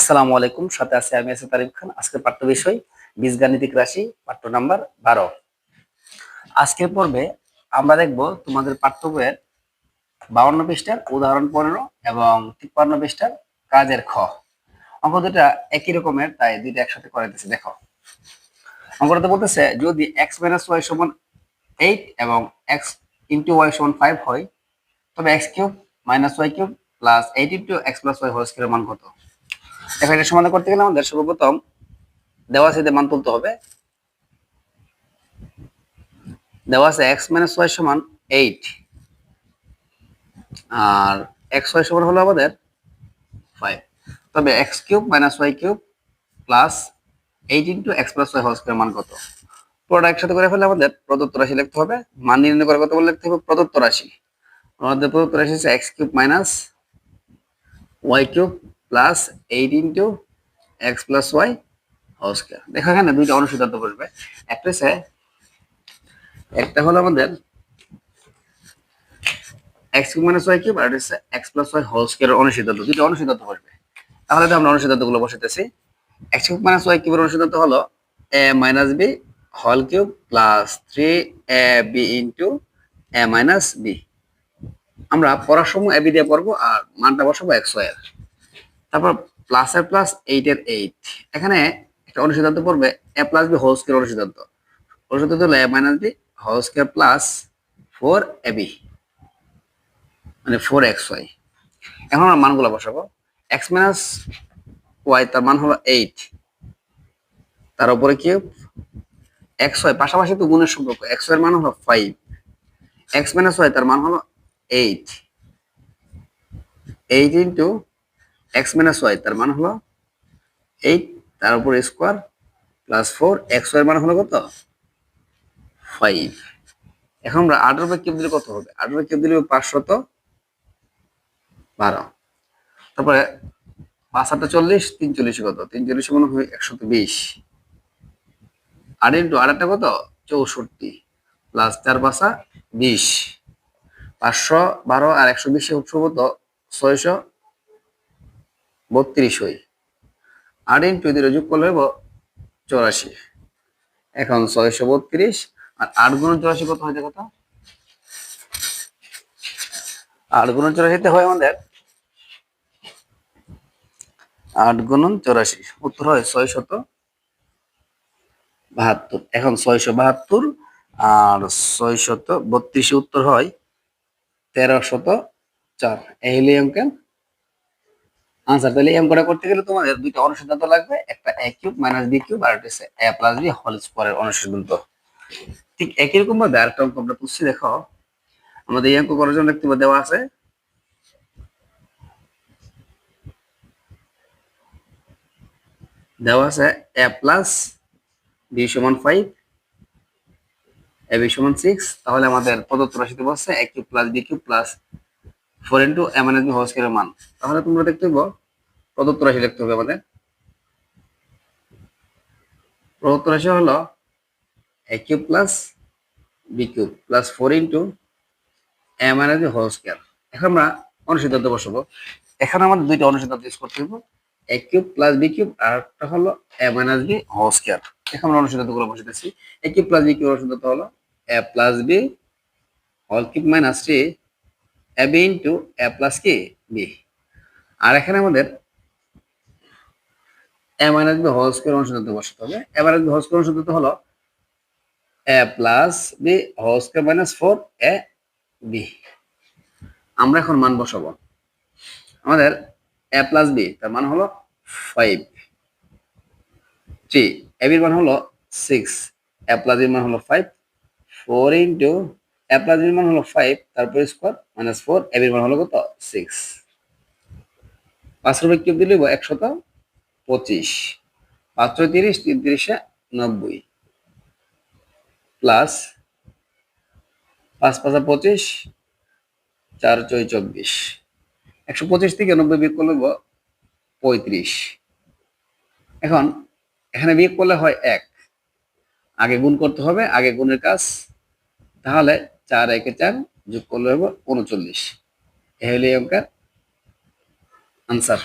আসসালামু আলাইকুম। সাথে আছে আমি আছি তারিফ খান। আজকের পাঠ্য বিষয় বীজগাণিতিক রাশি, পাঠ্য নাম্বার 12। আজকের পর্বে আমরা দেখব তোমাদের পাঠ্য বইয়ের 52 পৃষ্ঠার উদাহরণ 15 এবং 53 পৃষ্ঠার কাজের খ। অঙ্ক দুটা একই রকমের, তাই দুইটা একসাথে করে দিতেছি। দেখো, অঙ্কটাতে বলতেছে যদি x - y সমান 8 এবং x * y সমান 5 হয়, তবে x cube - y cube plus 8 * x + y whole স্কয়ারের মান কত? দেখো, এটা সমাধান করতে গেলে আমাদের সর্বপ্রথম দেওয়া আছে মান তুলতে হবে। দেওয়া আছে x - y সমান 8 আর xy সমান হলো আমাদের 5। তবে x cube - y cube plus 8 * x + y whole square মান কত? পুরোটা একসাথে করে ফেলে আমাদের প্রদত্ত রাশি লিখতে হবে। মান নির্ণয় করে কত বলে লিখতে হবে? প্রদত্ত রাশি। আমাদের প্রদত্ত রাশি হচ্ছে x cube - y cube plus 8 * x + y whole square. দেখো, এখানে দুইটা অনুসিদ্ধান্ত বসবে। একটা হলো আমাদের x কিউব - y কিউব, আর হচ্ছে x + y হোল স্কয়ারের অনুসিদ্ধান্ত। দুটো অনুসিদ্ধান্ত বসবে। তাহলে তো আমরা অনুসিদ্ধান্তগুলো বসাইতেছি। x কিউব - y কিউবের অনুসিদ্ধান্ত হলো a - b whole cube plus 3ab a - b। আমরা পড়ার সময় ab দিয়ে পড়বো আর মানটা বসাবো xy এর। তারপর প্লাস এর প্লাস 8 এর 8। এখানে একটা অনুসিদ্ধান্ত পড়বে a + b হোল স্কয়ার অনুসিদ্ধান্ত। অনুসিদ্ধান্ত হলো a - b whole square plus 4ab, মানে 4xy। এখন আমরা মানগুলো বসাবো। x - y তার মান হলো 8, তার উপরে কিউব xy, পাশাপাশি তো গুণের সম্পর্ক। xy এর মান হলো 5, x - y তার মান হলো 8, 8 x - y তার মান হলো 8, তার উপরে স্কয়ার প্লাস 4, xy এর মান হলো কত? 5। এখন আমরা 8 এর উপরে কিউব দিলে কত হবে? 8 এর উপরে কিউব দিলে 512। তারপরে 5 8 40, 3 40 কত? 3 40 মান হয় 120। 8 * 8 কত? 64 প্লাস 4 5 20। 512 আর 120 হচ্ছে কত? 632 হয়। 8 * 2 যোগ করলে হবে 84। এখন 632 আর 8 × 84 কত হয়? দেখো তো, 8 × 84 তে হয় আমাদের 8 × 84 উত্তর হয় 672। এখন 672 আর 632 উত্তর হয় 1304। এই হলো অঙ্কের আনসার। তাহলে এই অঙ্কটা করতে গেলে তোমাদের দুইটা অনুসিদ্ধান্ত লাগবে, একটা a কিউব - b কিউব আর একটা হচ্ছে a + b হোল স্কয়ারের অনুসিদ্ধান্ত। ঠিক একই রকম ভাবে আরেকটা অঙ্ক আমরা তুলছি। দেখো, আমাদের এই অঙ্ক করার জন্য একটু দেওয়া আছে a + b সমান 5, ab সমান 6। তাহলে আমাদের প্রদত্ত রাশিতে বলছে a cube + b cube plus 4 a - b whole স্কয়ারের মান। তাহলে তোমরা দেখতে পাবো প্রদত্ত রাশি লিখতে হবে আমাদের। প্রদত্ত রাশি হলো a cube + b cube plus 4 a - b whole square. এখন আমরা অনুসিদ্ধান্ত বসাবো। এখানে আমাদের দুইটা অনুসিদ্ধান্ত ইউজ করতে হবে, a কিউব + b কিউব আর একটা হলো a - b হোল স্কয়ার। এখন আমরা অনুসিদ্ধান্তগুলো বসাতেছি। a কিউব + b কিউব অনুসিদ্ধান্ত হলো a + b whole cube minus 3 ab a plus কি b। আর এখানে আমাদের a - b হোল স্কয়ার অনুসিদ্ধান্ত বসাতে হবে। a - b হোল স্কয়ার অনুসিদ্ধান্ত হলো a + b whole square minus 4ab। আমরা এখন মান বসাবো। আমাদের a + b তার মান হলো 5, 3, ab এর মান হলো 6, a + b এর মান হলো 5, 4 a + b এর মান হলো 5, তারপর স্কয়ার মাইনাস 4, ab এর মান হলো কত? 6। 5 এর উপর কিউব দিলে 125, 5 × 30, 3 × 30 = 90 প্লাস 5 5 = 25, 4 × 4 = 24। 125 থেকে 90 বিয়োগ করলে 35। এখন এখানে বিয়োগ করলে হয় 1, আগে গুণ করতে হবে, আগে গুণের কাজ। তাহলে 4 × 1 = 4, যোগ করলে হবে 39। এই হলো এই অঙ্কের আনসার।